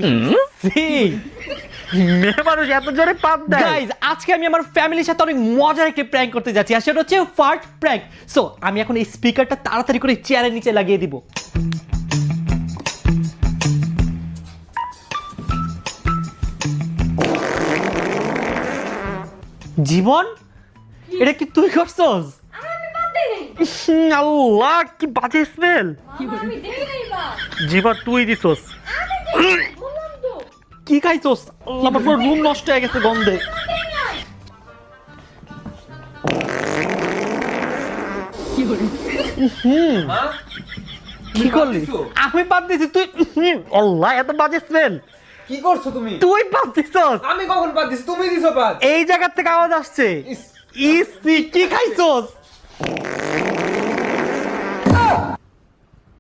মেয়ে মানুষ এত জোরে পাপ দেয়। গাইস, আজকে আমি আমার ফ্যামিলির সাথে অনেক মজার একটা প্র্যাঙ্ক করতে যাচ্ছি, আর সেটা হচ্ছে ফার্ট প্র্যাঙ্ক। সো আমি এখন এই স্পিকারটা তাড়াতাড়ি করে চেয়ারের নিচে লাগিয়ে দিব। জীবন, এটা কি তুই করছস? আল্লাহ, কি বাজে স্মেল। জীবন, তুই দিছস? কি খাইছস? আল্লাহ, আমার পুরো রুম নষ্ট হয়ে গেছে গন্ধে। কি করলি? আমি বাদ দিছি, তুই? আল্লাহ, এত বাজে স্মেল। কি করছো তুমি? তুই বাদ দিছস? আমি কখন বাদ দিছি? তুমি দিছো বাদ। এই জায়গা থেকে আওয়াজ আসছে। ইস, কি খাইছস?